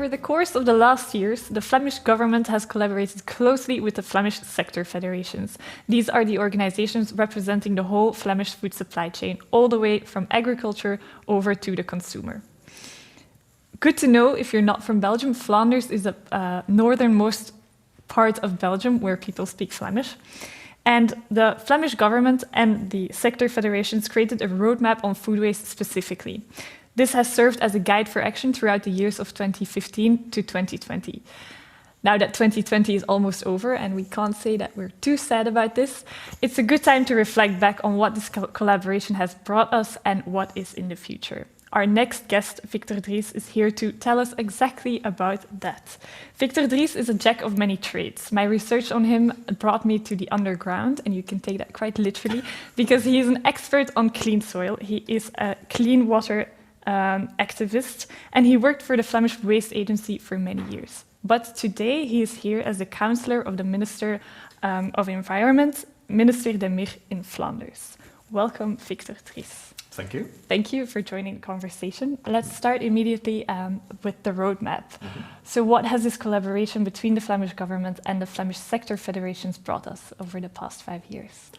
over the course of the last years, the Flemish government has collaborated closely with the Flemish sector federations. These are the organizations representing the whole Flemish food supply chain, all the way from agriculture over to the consumer. Good to know, if you're not from Belgium, Flanders is the northernmost part of Belgium where people speak Flemish. And the Flemish government and the sector federations created a roadmap on food waste specifically. This has served as a guide for action throughout the years of 2015 to 2020. Now that 2020 is almost over and we can't say that we're too sad about this, it's a good time to reflect back on what this collaboration has brought us and what is in the future. Our next guest, Victor Dries, is here to tell us exactly about that. Victor Dries is a jack of many trades. My research on him brought me to the underground, and you can take that quite literally, because he is an expert on clean soil. He is a clean water activist, and he worked for the Flemish Waste Agency for many years. But today he is here as the councillor of the Minister of Environment, Minister Demir in Flanders. Welcome, Victor Dries. Thank you. Thank you for joining the conversation. Let's start immediately with the roadmap. So what has this collaboration between the Flemish government and the Flemish sector federations brought us over the past 5 years?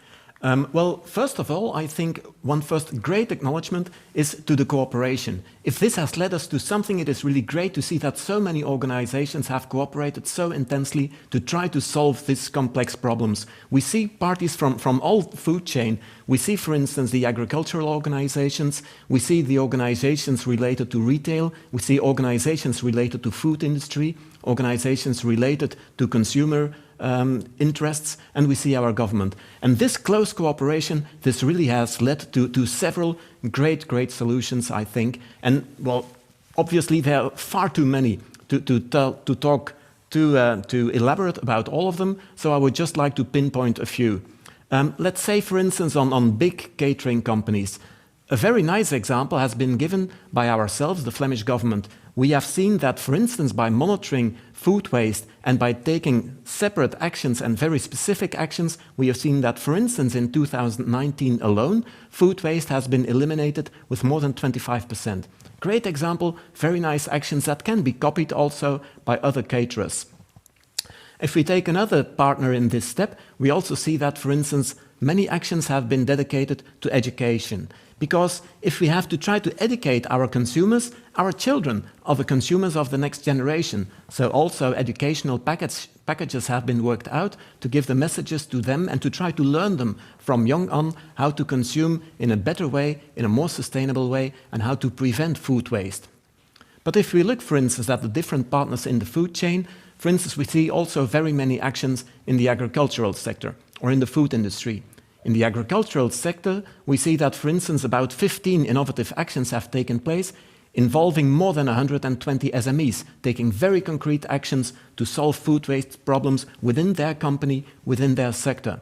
Well, first of all, I think one first great acknowledgement is to the cooperation. If this has led us to something, it is really great to see that so many organizations have cooperated so intensely to try to solve these complex problems. We see parties from all food chain. We see, for instance, the agricultural organizations. We see the organizations related to retail. We see organizations related to food industry, organizations related to consumer interests, and we see our government. And this close cooperation, this really has led to several great solutions, I think. And, well, obviously there are far too many to elaborate about all of them, so I would just like to pinpoint a few. Let's say, for instance, on big catering companies. A very nice example has been given by ourselves, the Flemish government. We have seen that, for instance, by monitoring food waste and by taking separate actions and very specific actions, we have seen that, for instance, in 2019 alone, food waste has been eliminated with more than 25%. Great example, very nice actions that can be copied also by other caterers. If we take another partner in this step, we also see that, for instance, many actions have been dedicated to education. Because if we have to try to educate our consumers, our children are the consumers of the next generation. So also educational packages have been worked out to give the messages to them and to try to learn them from young on how to consume in a better way, in a more sustainable way, and how to prevent food waste. But if we look, for instance, at the different partners in the food chain, for instance, we see also very many actions in the agricultural sector or in the food industry. In the agricultural sector, we see that, for instance, about 15 innovative actions have taken place involving more than 120 SMEs, taking very concrete actions to solve food waste problems within their company, within their sector.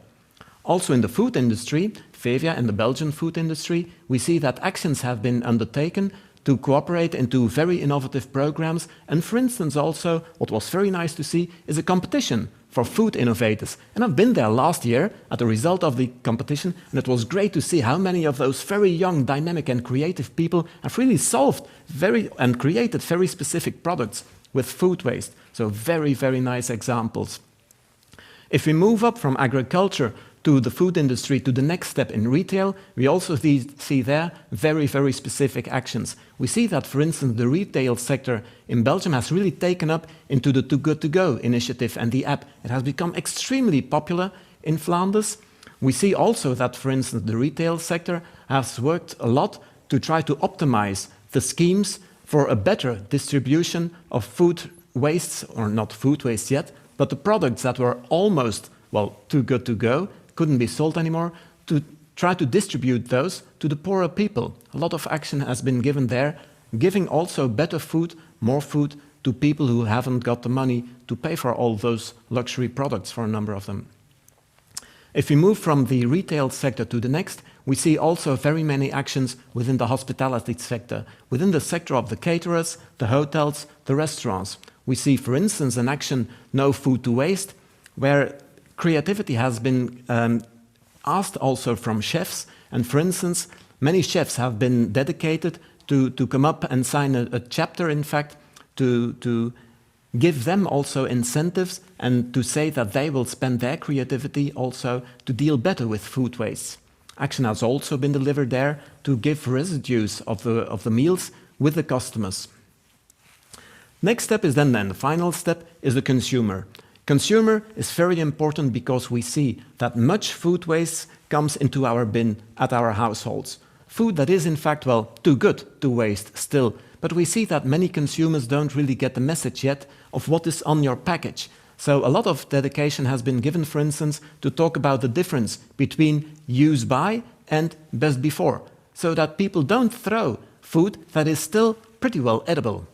Also in the food industry, Vevia and the Belgian food industry, we see that actions have been undertaken to cooperate into very innovative programs. And for instance, also, what was very nice to see is a competition for food innovators. And I've been there last year at the result of the competition, and it was great to see how many of those very young, dynamic and creative people have really solved and created very specific products with food waste. So very nice examples. If we move up from agriculture to the food industry, to the next step in retail, we also see there very specific actions. We see that, for instance, the retail sector in Belgium has really taken up into the Too Good To Go initiative and the app. It has become extremely popular in Flanders. We see also that, for instance, the retail sector has worked a lot to try to optimize the schemes for a better distribution of food wastes, or not food waste yet, but the products that were almost, well, too good to go, couldn't be sold anymore, to try to distribute those to the poorer people. A lot of action has been given there, giving also better food, more food to people who haven't got the money to pay for all those luxury products, for a number of them. If we move from the retail sector to the next, we see also very many actions within the hospitality sector, within the sector of the caterers, the hotels, the restaurants. We see, for instance, an action, No Food to Waste, where creativity has been asked also from chefs. And for instance, many chefs have been dedicated to come up and sign a chapter, in fact, to give them also incentives and to say that they will spend their creativity also to deal better with food waste. Action has also been delivered there to give residues of the meals with the customers. Next step is then the final step is the consumer. Consumer is very important because we see that much food waste comes into our bin at our households. Food that is in fact, well, too good to waste still. But we see that many consumers don't really get the message yet of what is on your package. So a lot of dedication has been given, for instance, to talk about the difference between use by and best before, so that people don't throw food that is still pretty well edible.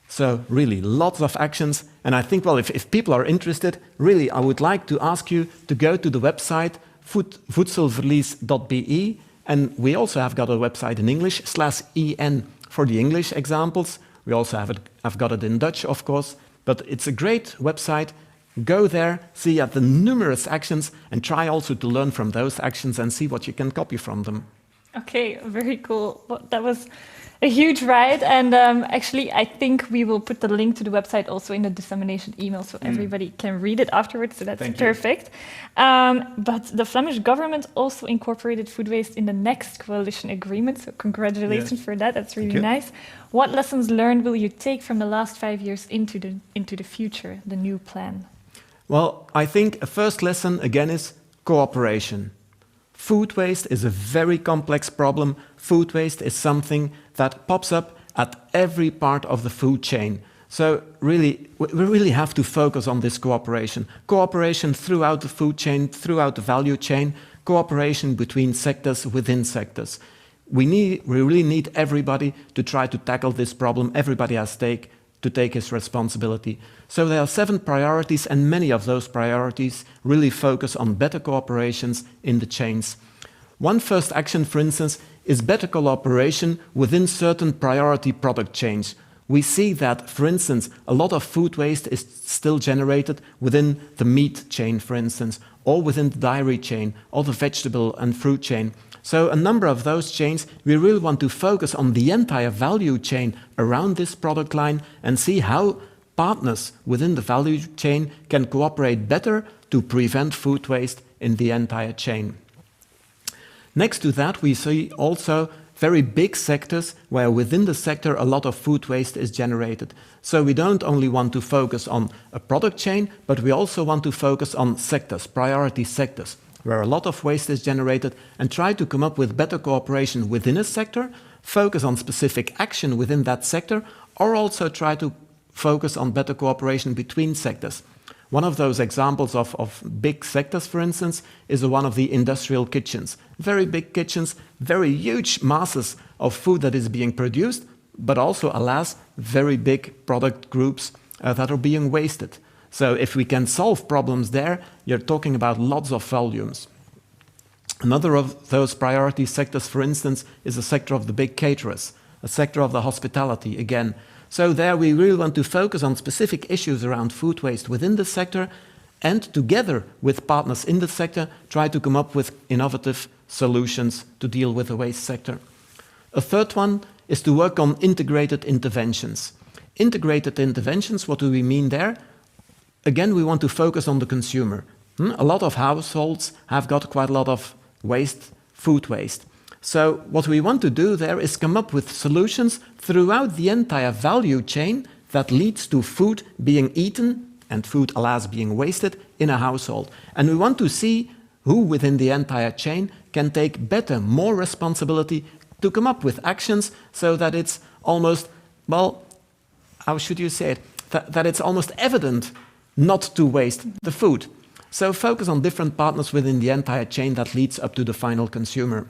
So really lots of actions. And I think, well, if people are interested, really, I would like to ask you to go to the website voedselverlies.be. And we also have got a website in English, /en for the English examples. We also have got it in Dutch, of course. But it's a great website. Go there, see at the numerous actions, and try also to learn from those actions and see what you can copy from them. Okay, very cool. Well, that was a huge ride. And actually, I think we will put the link to the website also in the dissemination email so everybody can read it afterwards. So that's perfect. But the Flemish government also incorporated food waste in the next coalition agreement. So congratulations for that. That's really nice. What lessons learned will you take from the last 5 years into the future, the new plan? Well, I think a first lesson, again, is cooperation. Food waste is a very complex problem. Food waste is something that pops up at every part of the food chain. So really, we really have to focus on this cooperation. Cooperation throughout the food chain, throughout the value chain, cooperation between sectors, within sectors. We really need everybody to try to tackle this problem. Everybody has to take his responsibility. So there are 7 priorities, and many of those priorities really focus on better cooperations in the chains. One first action, for instance, is better collaboration within certain priority product chains. We see that, for instance, a lot of food waste is still generated within the meat chain, for instance, or within the dairy chain, or the vegetable and fruit chain. So a number of those chains, we really want to focus on the entire value chain around this product line and see how partners within the value chain can cooperate better to prevent food waste in the entire chain. Next to that, we see also very big sectors where within the sector a lot of food waste is generated. So we don't only want to focus on a product chain, but we also want to focus on sectors, priority sectors, where a lot of waste is generated, and try to come up with better cooperation within a sector, focus on specific action within that sector, or also try to focus on better cooperation between sectors. One of those examples of big sectors, for instance, is the one of the industrial kitchens. Very big kitchens, very huge masses of food that is being produced, but also, alas, very big product groups that are being wasted. So if we can solve problems there, you're talking about lots of volumes. Another of those priority sectors, for instance, is the sector of the big caterers, a sector of the hospitality again. So there we really want to focus on specific issues around food waste within the sector, and together with partners in the sector, try to come up with innovative solutions to deal with the waste sector. A third one is to work on integrated interventions. Integrated interventions, what do we mean there? Again, we want to focus on the consumer. A lot of households have got quite a lot of waste, food waste. So what we want to do there is come up with solutions throughout the entire value chain that leads to food being eaten and food, alas, being wasted in a household. And we want to see who within the entire chain can take better, more responsibility to come up with actions so that it's almost, well, how should you say it? That it's almost evident not to waste the food. So focus on different partners within the entire chain that leads up to the final consumer.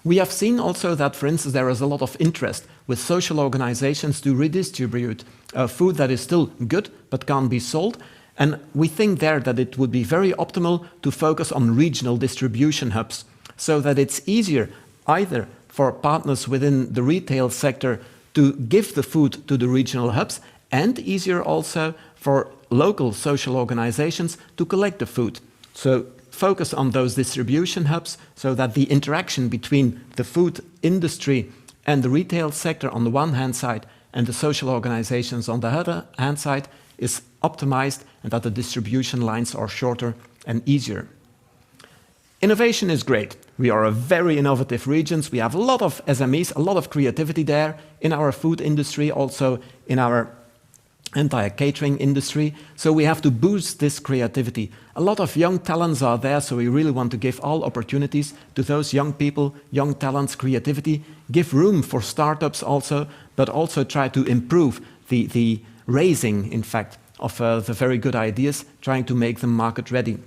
We have seen also that, for instance, there is a lot of interest with social organizations to redistribute food that is still good but can't be sold. And we think there that it would be very optimal to focus on regional distribution hubs so that it's easier either for partners within the retail sector to give the food to the regional hubs, and easier also for local social organizations to collect the food. So focus on those distribution hubs so that the interaction between the food industry and the retail sector on the one hand side and the social organizations on the other hand side is optimized, and that the distribution lines are shorter and easier. Innovation is great. We are a very innovative region. We have a lot of SMEs, a lot of creativity there in our food industry, also in our entire catering industry. So we have to boost this creativity. A lot of young talents are there, so we really want to give all opportunities to those young people, young talents, creativity, give room for startups also, but also try to improve the raising, in fact, of the very good ideas, trying to make them market ready.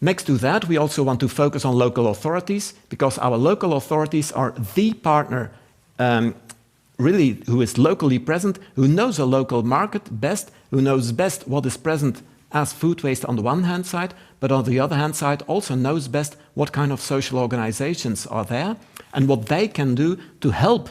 Next to that, we also want to focus on local authorities, because our local authorities are the partner really who is locally present, who knows a local market best, who knows best what is present as food waste on the one hand side, but on the other hand side also knows best what kind of social organizations are there and what they can do to help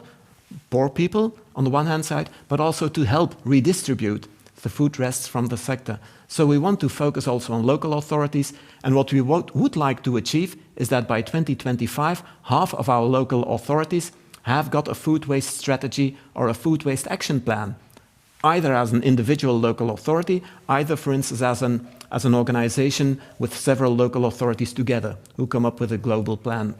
poor people on the one hand side, but also to help redistribute the food rests from the sector. So we want to focus also on local authorities, and what we would like to achieve is that by 2025, half of our local authorities have got a food waste strategy or a food waste action plan, either as an individual local authority, either, for instance, as an organization with several local authorities together who come up with a global plan.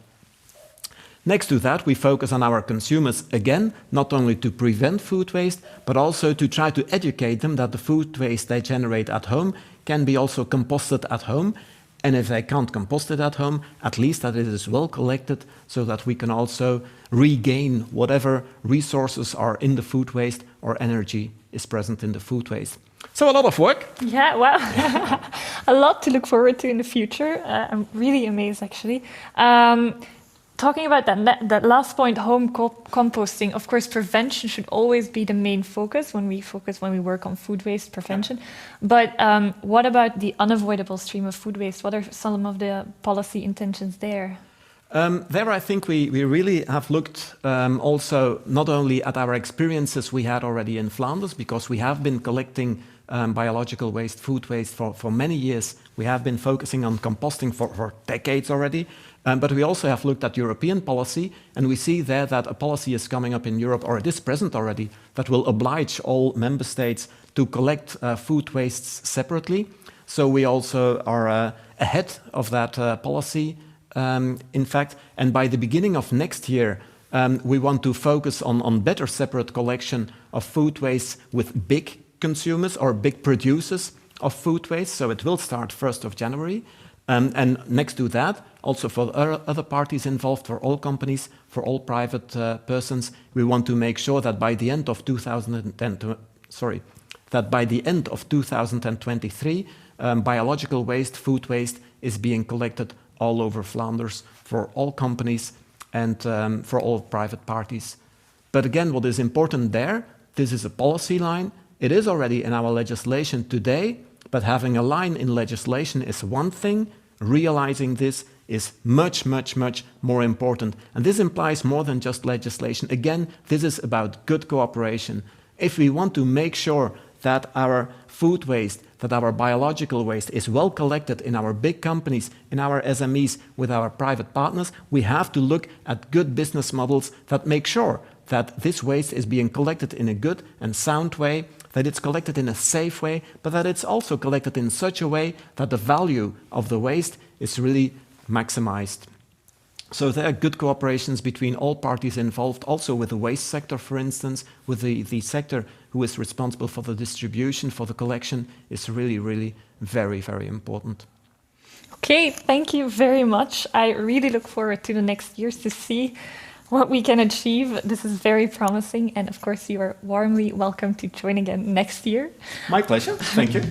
Next to that, we focus on our consumers again, not only to prevent food waste, but also to try to educate them that the food waste they generate at home can be also composted at home. And if they can't compost it at home, at least that it is well collected so that we can also regain whatever resources are in the food waste or energy is present in the food waste. So a lot of work. Yeah, well, a lot to look forward to in the future. I'm really amazed, actually. Talking about that last point, home composting, of course, prevention should always be the main focus when we work on food waste prevention. But what about the unavoidable stream of food waste? What are some of the policy intentions there? There, I think we really have looked also not only at our experiences we had already in Flanders, because we have been collecting biological waste, food waste for many years. We have been focusing on composting for decades already. But we also have looked at European policy, and we see there that a policy is coming up in Europe, or it is present already, that will oblige all member states to collect food wastes separately. So we also are ahead of that policy, in fact. And by the beginning of next year, we want to focus on better separate collection of food waste with big consumers or big producers of food waste. So it will start 1st of January. And next to that, also for other parties involved, for all companies, for all private persons, we want to make sure that by the end of 2023, biological waste, food waste is being collected all over Flanders for all companies and for all private parties. But again, what is important there, this is a policy line. It is already in our legislation today, but having a line in legislation is one thing. Realizing this is much, much, much more important. And this implies more than just legislation. Again, this is about good cooperation. If we want to make sure that our food waste, that our biological waste is well collected in our big companies, in our SMEs, with our private partners, we have to look at good business models that make sure that this waste is being collected in a good and sound way, that it's collected in a safe way, but that it's also collected in such a way that the value of the waste is really maximized. So there are good cooperations between all parties involved, also with the waste sector, for instance, with the sector who is responsible for the distribution, for the collection, is really, really very, very important. Okay, thank you very much. I really look forward to the next years to see what we can achieve. This is very promising, and of course you are warmly welcome to join again next year. My pleasure. Thank you.